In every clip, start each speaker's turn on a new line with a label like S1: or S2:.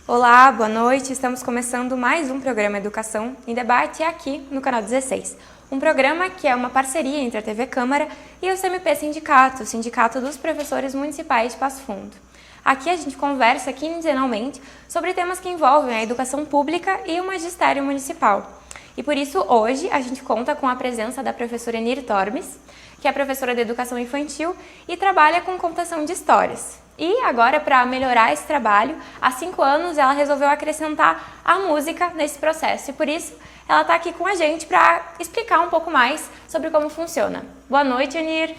S1: Olá, boa noite. Estamos começando mais um programa Educação em Debate aqui no canal 16. Um programa que é uma parceria entre a TV Câmara e o CMP Sindicato, o Sindicato dos Professores Municipais de Passo Fundo. Aqui a gente conversa quinzenalmente sobre temas que envolvem a educação pública e o magistério municipal. E por isso hoje a gente conta com a presença da professora Enir Tormes, que é professora de educação infantil e trabalha com contação de histórias. E agora, para melhorar esse trabalho, há 5 anos ela resolveu acrescentar a música nesse processo. E por isso, ela está aqui com a gente para explicar um pouco mais sobre como funciona. Boa noite, Enir.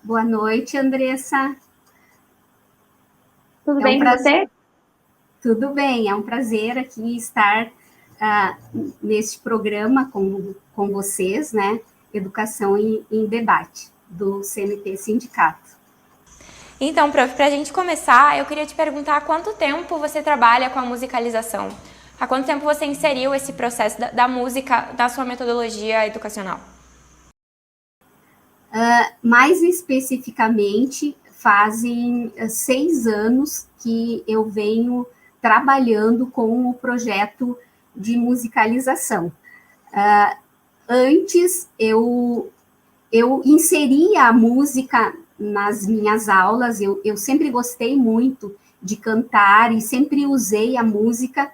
S2: Boa noite, Andressa.
S3: Tudo bem com você?
S2: Tudo bem, é um prazer aqui estar neste programa com vocês, né? Educação em Debate, do CMP Sindicato.
S1: Então, prof, para a gente começar, eu queria te perguntar há quanto tempo você trabalha com a musicalização? Há quanto tempo você inseriu esse processo da música na sua metodologia educacional?
S2: Mais especificamente, fazem 6 anos que eu venho trabalhando com o projeto de musicalização. Antes, eu inseria a música nas minhas aulas, eu sempre gostei muito de cantar e sempre usei a música,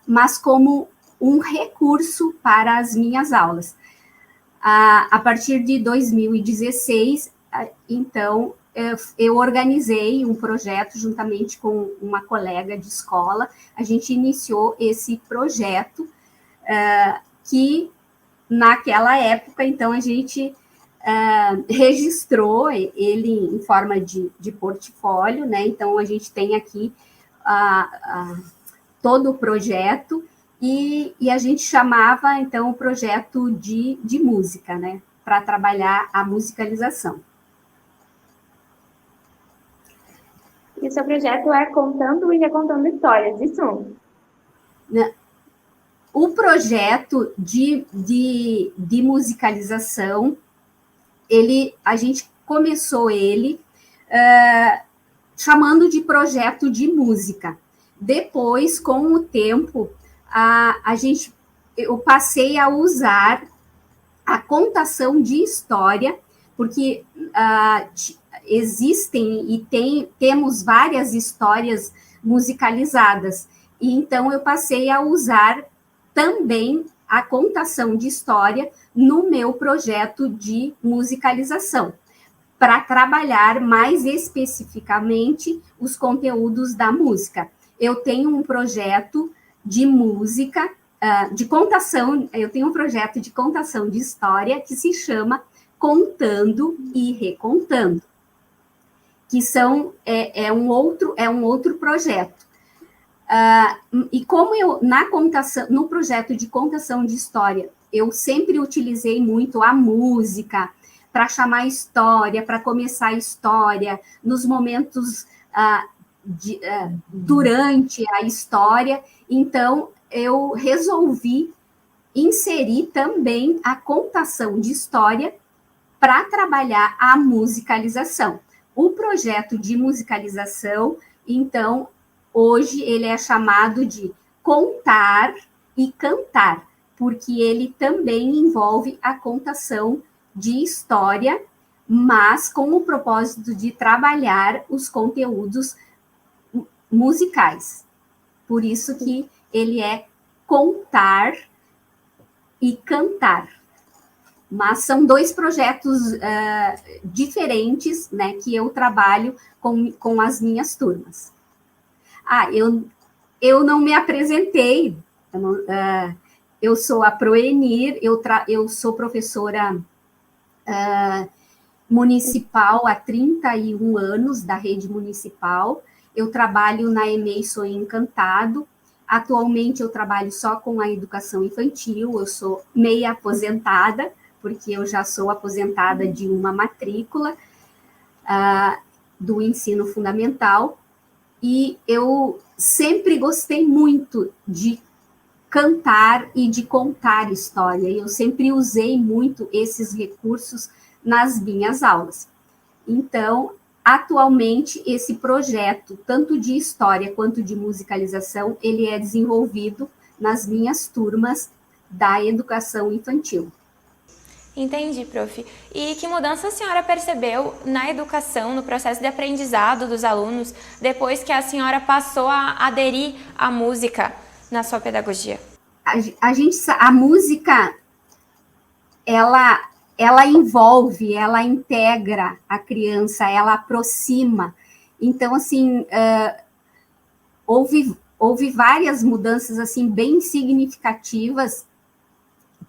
S2: mas como um recurso para as minhas aulas. A partir de 2016, então, eu organizei um projeto juntamente com uma colega de escola, a gente iniciou esse projeto que, naquela época, então, a gente registrou ele em forma de portfólio, né? Então, a gente tem aqui todo o projeto e a gente chamava, então, o projeto de música, né? Para trabalhar a musicalização.
S3: E o seu projeto é contando e recontando histórias, isso?
S2: O projeto de musicalização, a gente começou ele chamando de projeto de música. Depois, com o tempo, eu passei a usar a contação de história, porque existem e temos várias histórias musicalizadas. E então, eu passei a usar também a contação de história no meu projeto de musicalização, para trabalhar mais especificamente os conteúdos da música. Eu tenho um projeto de música, de contação, eu tenho um projeto de contação de história que se chama Contando e Recontando, que é um outro projeto. E como no projeto de contação de história, eu sempre utilizei muito a música para chamar a história, para começar a história, nos momentos durante a história, então eu resolvi inserir também a contação de história para trabalhar a musicalização. O projeto de musicalização, então, hoje ele é chamado de Contar e Cantar, porque ele também envolve a contação de história, mas com o propósito de trabalhar os conteúdos musicais. Por isso que ele é Contar e Cantar. Mas são 2 projetos diferentes, né, que eu trabalho com as minhas turmas. Eu não me apresentei, eu sou a Proenir, eu sou professora municipal há 31 anos, da rede municipal, eu trabalho na EMEI Sonho Encantado, atualmente eu trabalho só com a educação infantil, eu sou meia aposentada, porque eu já sou aposentada de uma matrícula do ensino fundamental, e eu sempre gostei muito de cantar e de contar história. Eu sempre usei muito esses recursos nas minhas aulas. Então, atualmente, esse projeto, tanto de história quanto de musicalização, ele é desenvolvido nas minhas turmas da educação infantil.
S1: Entendi, prof. E que mudança a senhora percebeu na educação, no processo de aprendizado dos alunos, depois que a senhora passou a aderir à música na sua pedagogia?
S2: A música, ela envolve, ela integra a criança, ela aproxima. Então, assim, houve várias mudanças, assim, bem significativas,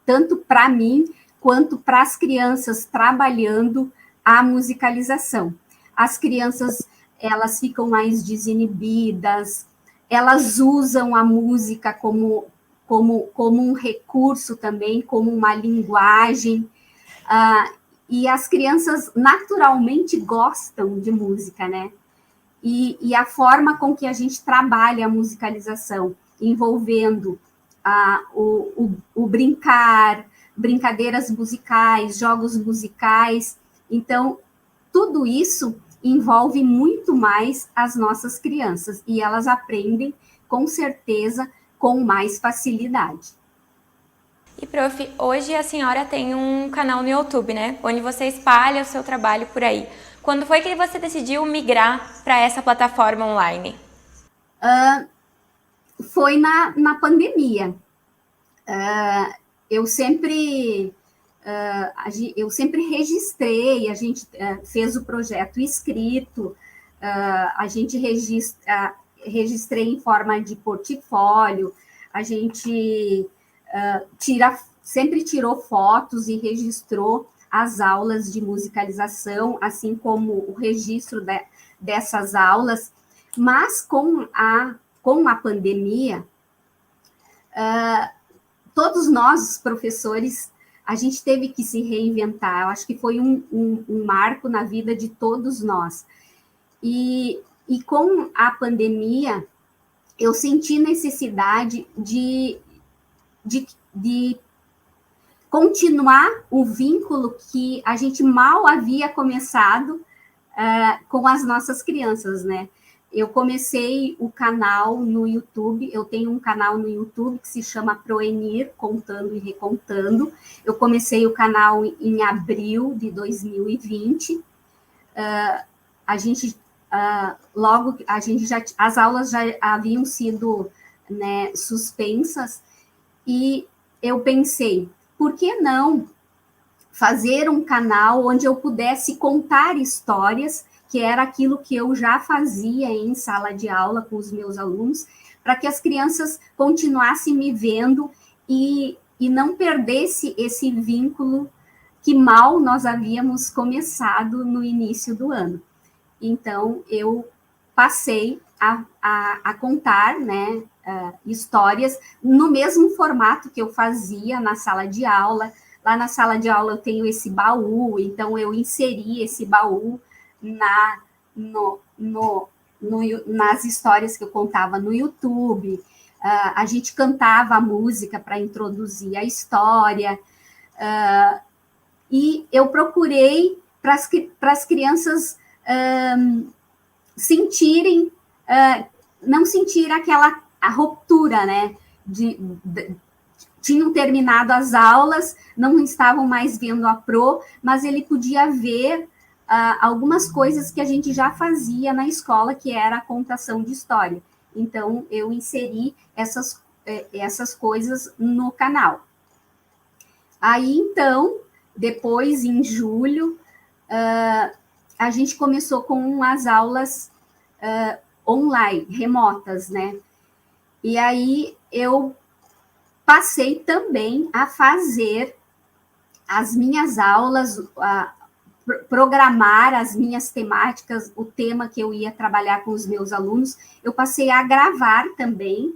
S2: tanto para mim, quanto para as crianças trabalhando a musicalização. As crianças, elas ficam mais desinibidas, elas usam a música como um recurso também, como uma linguagem, e as crianças naturalmente gostam de música, né? E a forma com que a gente trabalha a musicalização, envolvendo o brincar, brincadeiras musicais, jogos musicais. Então, tudo isso envolve muito mais as nossas crianças, e elas aprendem, com certeza, com mais facilidade.
S1: E, prof, hoje a senhora tem um canal no YouTube, né? Onde você espalha o seu trabalho por aí. Quando foi que você decidiu migrar para essa plataforma online?
S2: Foi na pandemia. Eu sempre registrei, a gente fez o projeto escrito, a gente registrei em forma de portfólio, a gente sempre tirou fotos e registrou as aulas de musicalização, assim como o registro dessas aulas, mas com a pandemia, todos nós, professores, a gente teve que se reinventar. Eu acho que foi um marco na vida de todos nós. E com a pandemia, eu senti necessidade de continuar o vínculo que a gente mal havia começado com as nossas crianças, né? Eu comecei o canal no YouTube, eu tenho um canal no YouTube que se chama Proenir, Contando e Recontando. Eu comecei o canal em abril de 2020. As aulas já haviam sido, né, suspensas, e eu pensei, por que não fazer um canal onde eu pudesse contar histórias, que era aquilo que eu já fazia em sala de aula com os meus alunos, para que as crianças continuassem me vendo e não perdesse esse vínculo que mal nós havíamos começado no início do ano. Então, eu passei a contar, né, histórias no mesmo formato que eu fazia na sala de aula. Lá na sala de aula eu tenho esse baú, então eu inseri esse baú nas histórias que eu contava no YouTube. A gente cantava a música para introduzir a história, e eu procurei para as crianças sentirem, não sentir aquela ruptura, né? Tinham terminado as aulas, não estavam mais vendo a Pro, mas ele podia ver algumas coisas que a gente já fazia na escola, que era a contação de história. Então, eu inseri essas coisas no canal. Aí, então, depois, em julho, a gente começou com as aulas online, remotas, né? E aí, eu passei também a fazer as minhas aulas, programar as minhas temáticas, o tema que eu ia trabalhar com os meus alunos. Eu passei a gravar também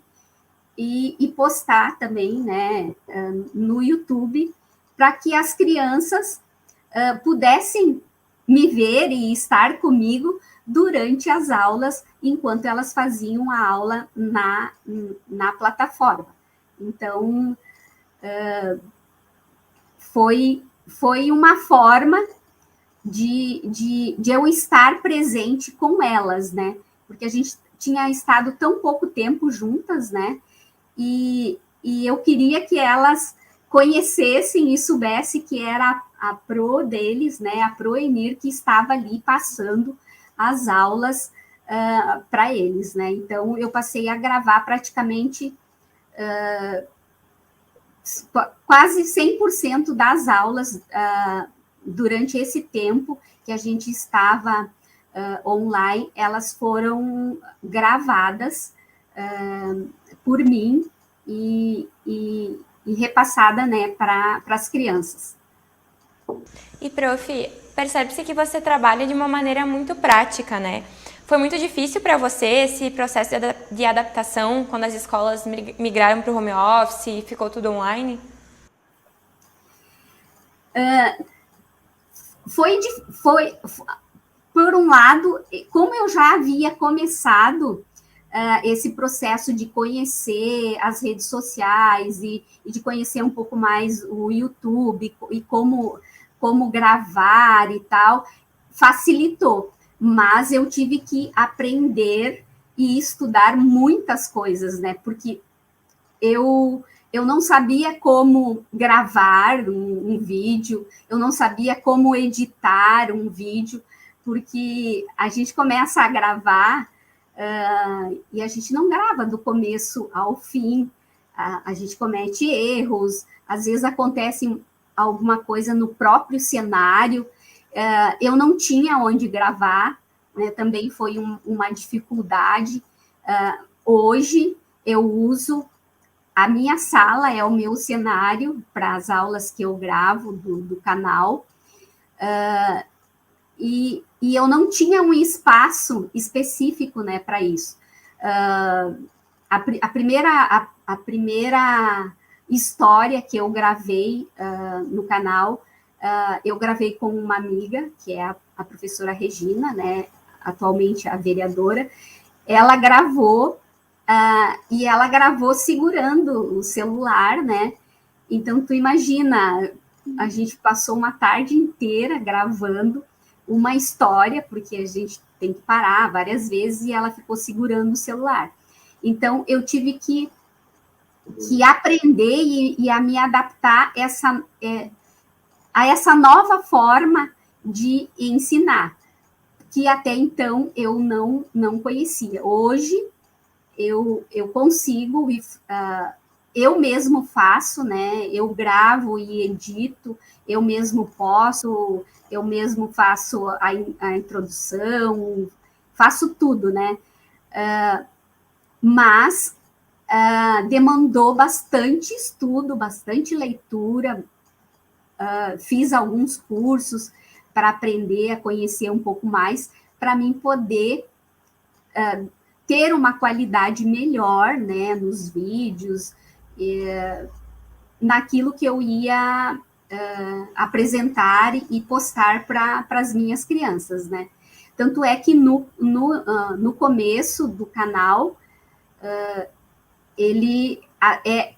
S2: e postar também, né, no YouTube, para que as crianças pudessem me ver e estar comigo durante as aulas, enquanto elas faziam a aula na plataforma. Então, foi uma forma de eu estar presente com elas, né? Porque a gente tinha estado tão pouco tempo juntas, né? E eu queria que elas conhecessem e soubessem que era a Pro deles, né? A Pro Enir, que estava ali passando as aulas para eles, né? Então, eu passei a gravar praticamente quase 100% das aulas durante esse tempo que a gente estava online, elas foram gravadas por mim e repassada, né, para as crianças.
S1: E, prof, percebe-se que você trabalha de uma maneira muito prática, né? Foi muito difícil para você esse processo de adaptação quando as escolas migraram para o home office e ficou tudo online?
S2: Foi, por um lado, como eu já havia começado esse processo de conhecer as redes sociais e de conhecer um pouco mais o YouTube e como gravar e tal, facilitou. Mas eu tive que aprender e estudar muitas coisas, né? Porque eu não sabia como gravar um vídeo, eu não sabia como editar um vídeo, porque a gente começa a gravar e a gente não grava do começo ao fim, a gente comete erros, às vezes acontece alguma coisa no próprio cenário, eu não tinha onde gravar, né, também foi uma dificuldade. Hoje eu uso a minha sala, é o meu cenário para as aulas que eu gravo do canal, e eu não tinha um espaço específico, né, para isso. A primeira história que eu gravei no canal, eu gravei com uma amiga, que é a professora Regina, né, atualmente a vereadora. Ela gravou, e ela gravou segurando o celular, né? Então, tu imagina, a gente passou uma tarde inteira gravando uma história, porque a gente tem que parar várias vezes, e ela ficou segurando o celular. Então, eu tive que aprender e a me adaptar a essa nova forma de ensinar, que até então eu não conhecia. Hoje, eu consigo, eu mesmo faço, né? Eu gravo e edito, eu mesmo posto, eu mesmo faço a introdução, faço tudo, né? Mas demandou bastante estudo, bastante leitura, fiz alguns cursos para aprender a conhecer um pouco mais, para mim poder ter uma qualidade melhor, né, nos vídeos, naquilo que eu ia apresentar e postar para as minhas crianças, né. Tanto é que no começo do canal,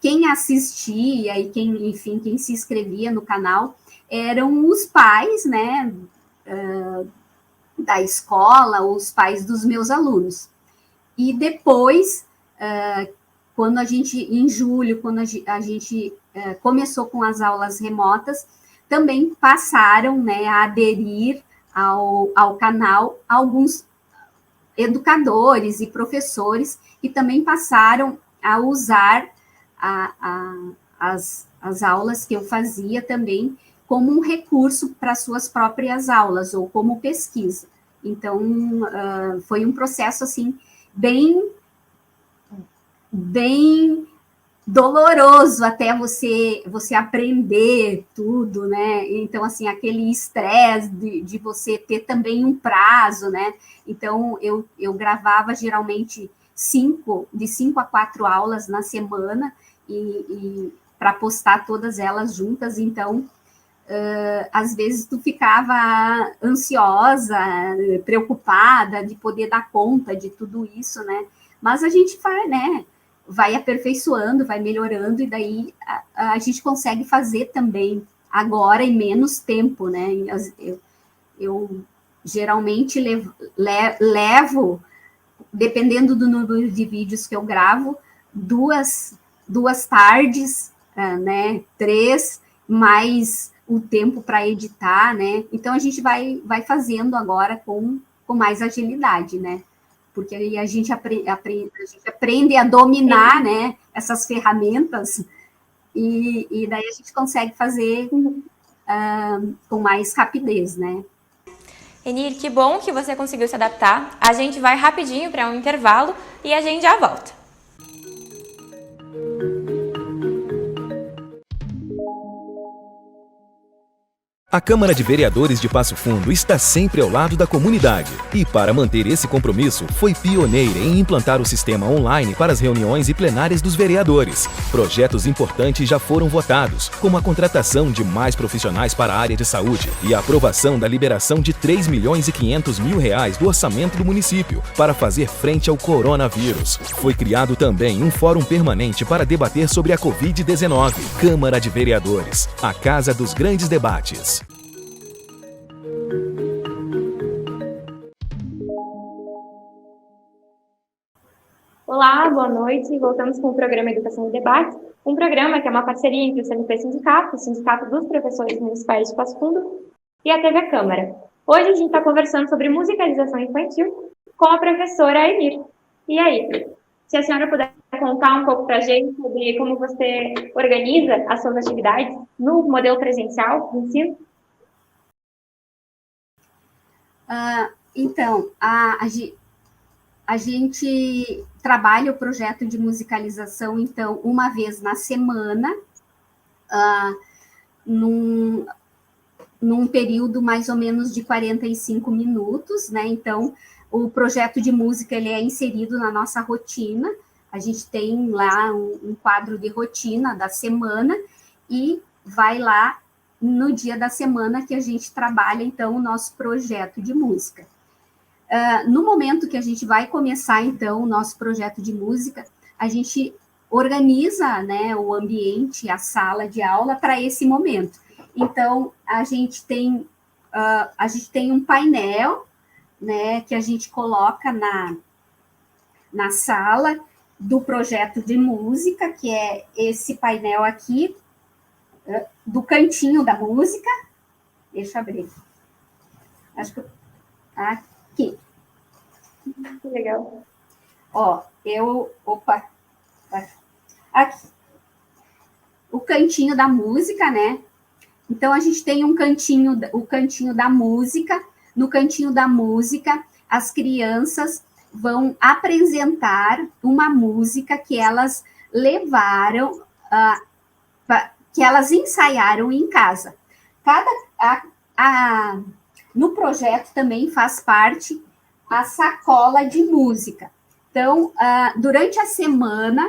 S2: quem assistia e quem se inscrevia no canal eram os pais, né, da escola, os pais dos meus alunos. E depois, em julho, quando a gente começou com as aulas remotas, também passaram, né, a aderir ao canal alguns educadores e professores que também passaram a usar as aulas que eu fazia também como um recurso para suas próprias aulas ou como pesquisa. Então, foi um processo, assim, bem doloroso até você aprender tudo, né? Então, assim, aquele estresse de você ter também um prazo, né? Então, eu gravava geralmente de 5 a 4 aulas na semana e para postar todas elas juntas. Então, às vezes tu ficava ansiosa, preocupada de poder dar conta de tudo isso, né? Mas a gente faz, né? vai aperfeiçoando, vai melhorando, e daí a gente consegue fazer também agora em menos tempo, né? Eu geralmente levo, dependendo do número de vídeos que eu gravo, duas tardes, né? 3, mais o tempo para editar, né? Então a gente vai fazendo agora com mais agilidade, né? Porque aí a gente aprende a dominar, né, essas ferramentas, e daí a gente consegue fazer com mais rapidez, né?
S1: Enir, que bom que você conseguiu se adaptar. A gente vai rapidinho para um intervalo e a gente já volta.
S4: A Câmara de Vereadores de Passo Fundo está sempre ao lado da comunidade e, para manter esse compromisso, foi pioneira em implantar o sistema online para as reuniões e plenárias dos vereadores. Projetos importantes já foram votados, como a contratação de mais profissionais para a área de saúde e a aprovação da liberação de R$3.500.000 do orçamento do município para fazer frente ao coronavírus. Foi criado também um fórum permanente para debater sobre a Covid-19. Câmara de Vereadores, a casa dos grandes debates.
S3: Olá, boa noite. Voltamos com o programa Educação e Debate, um programa que é uma parceria entre o CNP Sindicato, o Sindicato dos Professores Municipais de Passo Fundo, e a TV Câmara. Hoje a gente está conversando sobre musicalização infantil com a professora Enir. E aí, se a senhora puder contar um pouco para a gente sobre como você organiza as suas atividades no modelo presencial de ensino?
S2: Então, a gente trabalha o projeto de musicalização, então, uma vez na semana, num período mais ou menos de 45 minutos, né? Então, o projeto de música, ele é inserido na nossa rotina, a gente tem lá um quadro de rotina da semana, e vai lá no dia da semana que a gente trabalha, então, o nosso projeto de música. No momento que a gente vai começar, então, o nosso projeto de música, a gente organiza, né, o ambiente, a sala de aula para esse momento. Então, a gente tem um painel, né, que a gente coloca na sala do projeto de música, que é esse painel aqui, do cantinho da música. Deixa eu abrir. Acho que... Aqui.
S3: Que legal.
S2: Ó, opa. Aqui. O cantinho da música, né? Então, a gente tem o cantinho da música. No cantinho da música, as crianças vão apresentar uma música que elas levaram, que elas ensaiaram em casa. No projeto também faz parte a sacola de música. Então, durante a semana,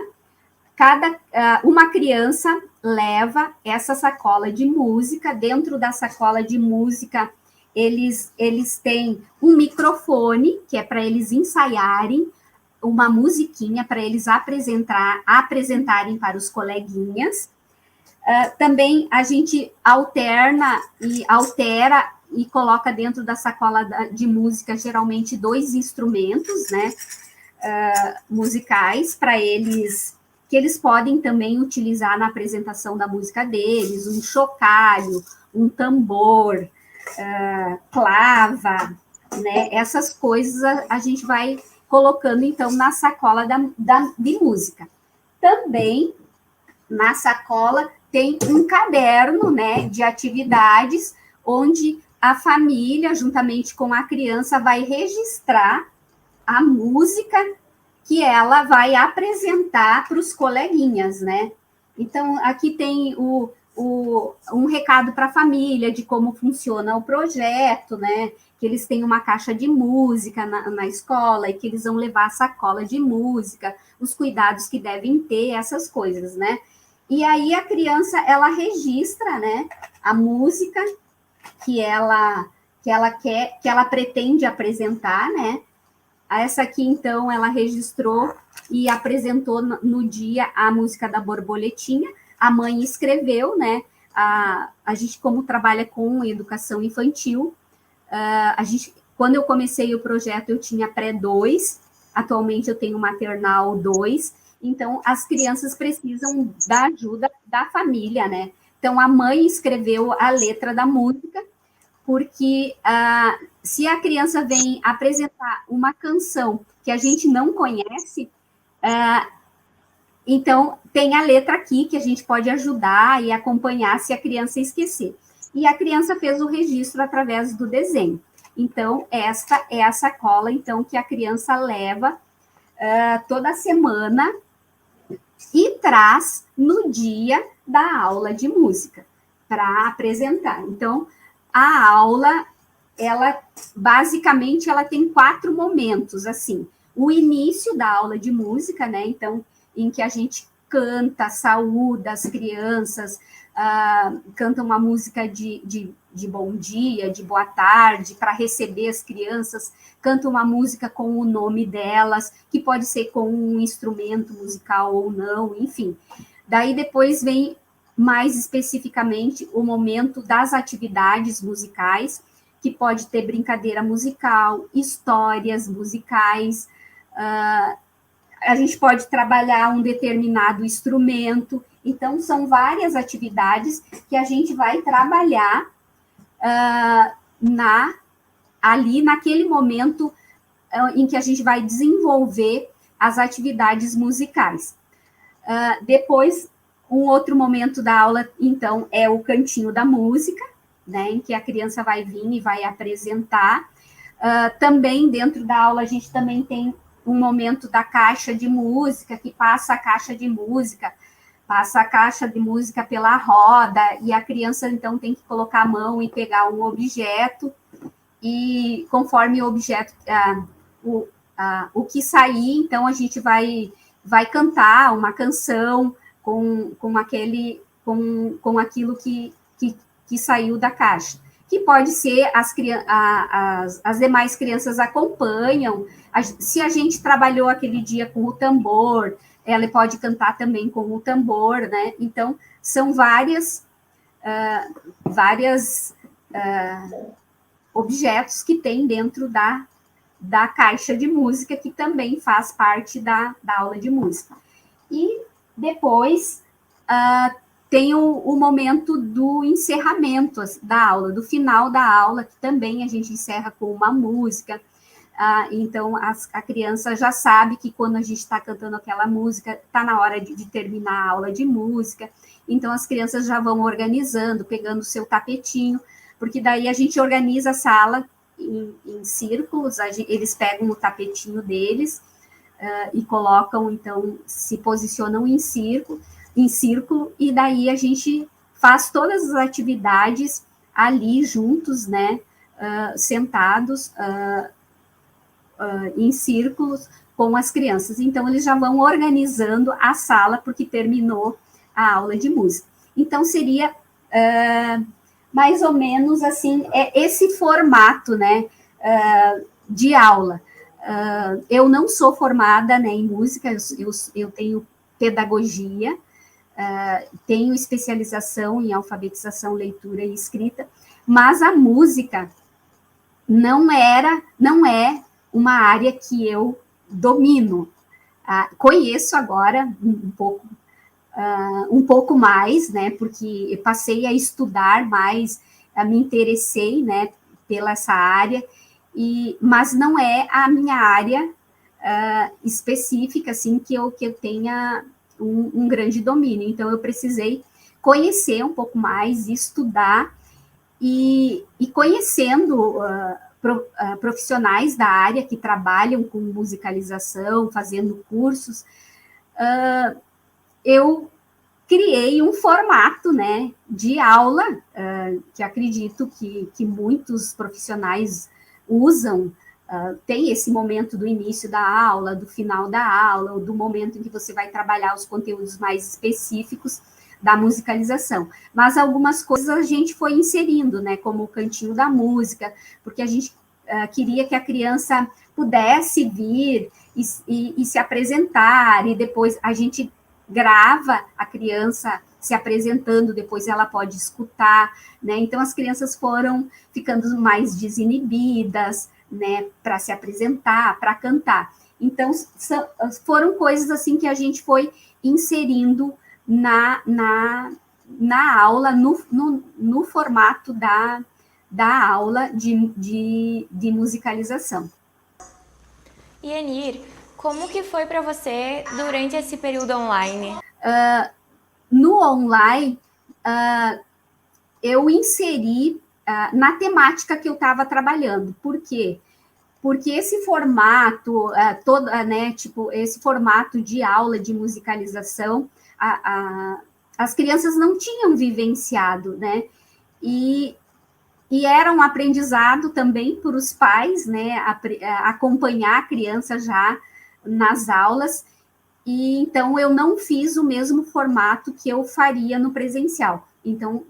S2: uma criança leva essa sacola de música. Dentro da sacola de música, eles têm um microfone, que é para eles ensaiarem uma musiquinha, para eles apresentarem para os coleguinhas. Também a gente altera e coloca dentro da sacola de música, geralmente, 2 instrumentos, né, musicais, para eles, que eles podem também utilizar na apresentação da música deles, um chocalho, um tambor, clava, né, essas coisas a gente vai colocando, então, na sacola de música. Também, na sacola, tem um caderno, né, de atividades, onde a família, juntamente com a criança, vai registrar a música que ela vai apresentar para os coleguinhas, né? Então, aqui tem um recado para a família de como funciona o projeto, né? Que eles têm uma caixa de música na escola e que eles vão levar a sacola de música, os cuidados que devem ter, essas coisas, né? E aí a criança, ela registra, né, a música que ela pretende apresentar, né? Essa aqui, então, ela registrou e apresentou no dia a música da borboletinha. A mãe escreveu, né? A gente, como trabalha com educação infantil, quando eu comecei o projeto, eu tinha pré-2, atualmente eu tenho maternal 2, então as crianças precisam da ajuda da família, né? Então a mãe escreveu a letra da música, porque se a criança vem apresentar uma canção que a gente não conhece, então tem a letra aqui que a gente pode ajudar e acompanhar se a criança esquecer. E a criança fez o registro através do desenho. Então, esta é a sacola, então, que a criança leva toda semana e traz no dia da aula de música para apresentar. Então, a aula, ela basicamente ela tem 4 momentos, assim. O início da aula de música, né? Então, em que a gente canta, saúda as crianças, canta uma música de bom dia, de boa tarde, para receber as crianças, canta uma música com o nome delas, que pode ser com um instrumento musical ou não, enfim. Daí depois vem, mais especificamente, o momento das atividades musicais, que pode ter brincadeira musical, histórias musicais, a gente pode trabalhar um determinado instrumento. Então, são várias atividades que a gente vai trabalhar ali naquele momento em que a gente vai desenvolver as atividades musicais. Depois, um outro momento da aula, então, é o cantinho da música, né, em que a criança vai vir e vai apresentar. Também, dentro da aula, a gente também tem um momento da caixa de música, que passa a caixa de música pela roda, e a criança, então, tem que colocar a mão e pegar um objeto, e conforme o objeto, o que sair, então, a gente vai cantar uma canção com aquilo que saiu da caixa. Que pode ser, as demais crianças acompanham, se a gente trabalhou aquele dia com o tambor, ela pode cantar também com o tambor, né? Então, são várias objetos que tem dentro da caixa de música, que também faz parte da aula de música. E depois tem o momento do encerramento da aula, do final da aula, que também a gente encerra com uma música. Então, a criança já sabe que quando a gente está cantando aquela música, está na hora de terminar a aula de música. Então, as crianças já vão organizando, pegando o seu tapetinho, porque daí a gente organiza a sala em círculos, eles pegam o tapetinho deles e colocam, então, se posicionam em círculo, e daí a gente faz todas as atividades ali juntos, né, sentados em círculos com as crianças. Então, eles já vão organizando a sala, porque terminou a aula de música. Então, seria mais ou menos assim, esse formato, né, de aula. Eu não sou formada, né, em música, eu tenho pedagogia, tenho especialização em alfabetização, leitura e escrita, mas a música não é uma área que eu domino. Conheço agora um pouco mais, né, porque eu passei a estudar mais, me interessei, né, pela essa área, mas não é a minha área específica, assim, que eu tenha um grande domínio. Então, eu precisei conhecer um pouco mais, estudar, e conhecendo profissionais da área que trabalham com musicalização, fazendo cursos, eu criei um formato, né, de aula, que acredito que muitos profissionais usam. Tem esse momento do início da aula, do final da aula, do momento em que você vai trabalhar os conteúdos mais específicos da musicalização. Mas algumas coisas a gente foi inserindo, né, como o cantinho da música, porque a gente queria que a criança pudesse vir e se apresentar, e depois a gente grava a criança se apresentando, depois ela pode escutar, né? Então, as crianças foram ficando mais desinibidas, né, para se apresentar, para cantar. Então, foram coisas assim que a gente foi inserindo na aula, no formato da aula de musicalização.
S1: E, Enir, como que foi para você durante esse período online?
S2: No online, eu inseri na temática que eu estava trabalhando. Por quê? Porque esse formato, esse formato de aula de musicalização, as crianças não tinham vivenciado, né? E era um aprendizado também para os pais, né? Acompanhar a criança já nas aulas. E então eu não fiz o mesmo formato que eu faria no presencial. Então,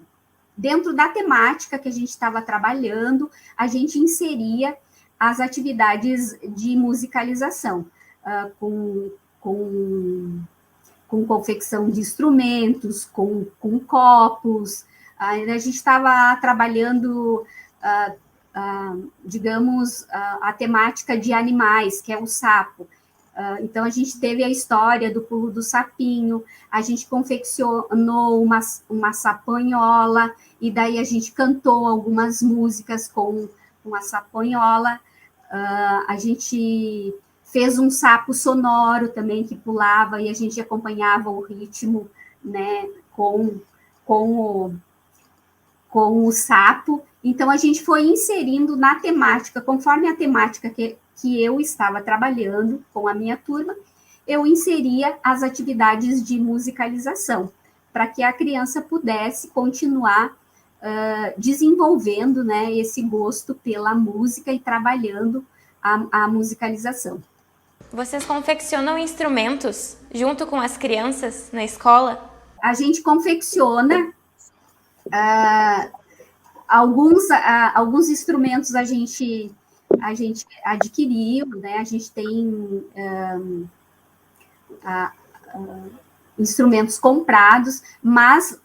S2: dentro da temática que a gente estava trabalhando, a gente inseria as atividades de musicalização, com confecção de instrumentos, com copos. A gente estava trabalhando, digamos, a temática de animais, que é o sapo. Então, a gente teve a história do pulo do sapinho, a gente confeccionou uma sapanhola, e daí a gente cantou algumas músicas com a sapanhola. A gente fez um sapo sonoro também que pulava, e a gente acompanhava o ritmo, né, com o sapo. Então, a gente foi inserindo na temática, conforme a temática que eu estava trabalhando com a minha turma, eu inseria as atividades de musicalização, para que a criança pudesse continuar desenvolvendo, né, esse gosto pela música e trabalhando a musicalização.
S1: Vocês confeccionam instrumentos junto com as crianças na escola?
S2: A gente confecciona alguns instrumentos, a gente adquiriu, né? A gente tem instrumentos comprados, mas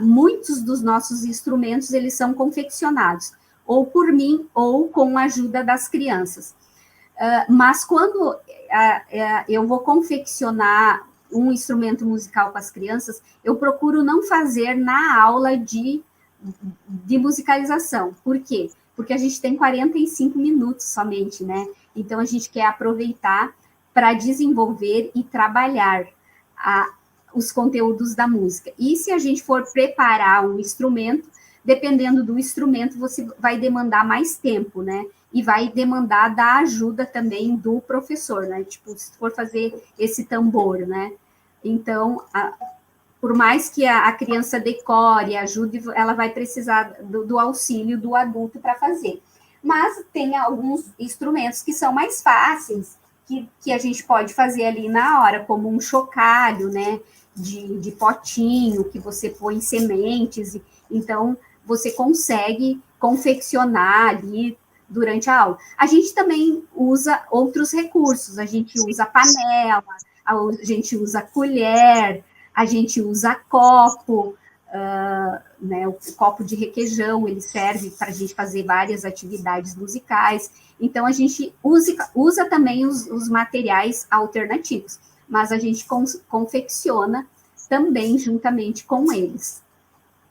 S2: muitos dos nossos instrumentos, eles são confeccionados, ou por mim, ou com a ajuda das crianças. Mas quando eu vou confeccionar um instrumento musical com as crianças, eu procuro não fazer na aula de musicalização. Por quê? Porque a gente tem 45 minutos somente, né? Então, a gente quer aproveitar para desenvolver e trabalhar os conteúdos da música. E se a gente for preparar um instrumento, dependendo do instrumento, você vai demandar mais tempo, né? E vai demandar da ajuda também do professor, né? Tipo, se for fazer esse tambor, né? Então, por mais que a criança decore, ajude, ela vai precisar do auxílio do adulto para fazer. Mas tem alguns instrumentos que são mais fáceis, que a gente pode fazer ali na hora, como um chocalho, né, de potinho, que você põe sementes, então você consegue confeccionar ali durante a aula. A gente também usa outros recursos, a gente usa panela, a gente usa colher, a gente usa copo, né, o copo de requeijão, ele serve para a gente fazer várias atividades musicais. Então, a gente usa também os materiais alternativos, mas a gente confecciona também juntamente com eles.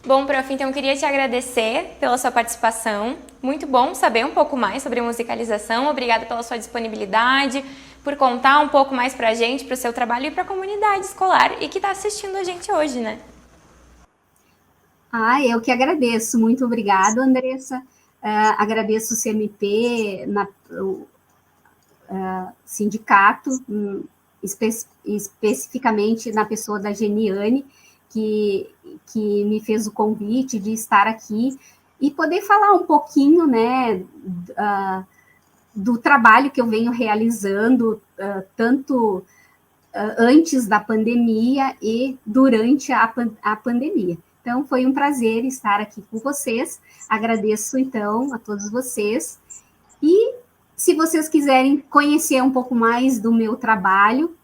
S1: Bom, prof, então eu queria te agradecer pela sua participação. Muito bom saber um pouco mais sobre musicalização. Obrigada pela sua disponibilidade, por contar um pouco mais para a gente, para o seu trabalho e para a comunidade escolar e que está assistindo a gente hoje, né?
S2: Eu que agradeço. Muito obrigada, Andressa. Agradeço o CMP, o sindicato, especificamente na pessoa da Geniane, que me fez o convite de estar aqui e poder falar um pouquinho, né, do trabalho que eu venho realizando, tanto antes da pandemia e durante a pandemia. Então, foi um prazer estar aqui com vocês. Agradeço, então, a todos vocês E se vocês quiserem conhecer um pouco mais do meu trabalho,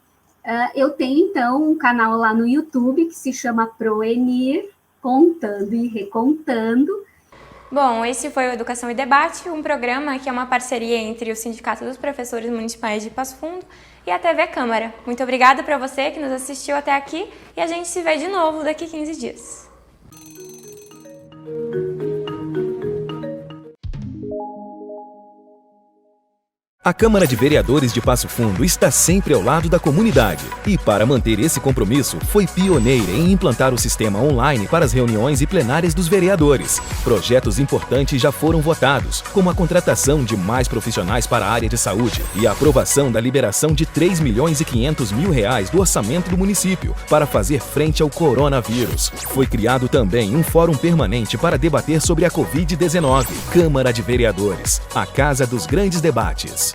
S2: eu tenho, então, um canal lá no YouTube que se chama Proenir, Contando e Recontando.
S1: Bom, esse foi o Educação e Debate, um programa que é uma parceria entre o Sindicato dos Professores Municipais de Passo Fundo e a TV Câmara. Muito obrigada para você que nos assistiu até aqui e a gente se vê de novo daqui a 15 dias.
S4: A Câmara de Vereadores de Passo Fundo está sempre ao lado da comunidade e, para manter esse compromisso, foi pioneira em implantar o sistema online para as reuniões e plenárias dos vereadores. Projetos importantes já foram votados, como a contratação de mais profissionais para a área de saúde e a aprovação da liberação de R$ 3.500.000 do orçamento do município para fazer frente ao coronavírus. Foi criado também um fórum permanente para debater sobre a Covid-19. Câmara de Vereadores, a casa dos grandes debates.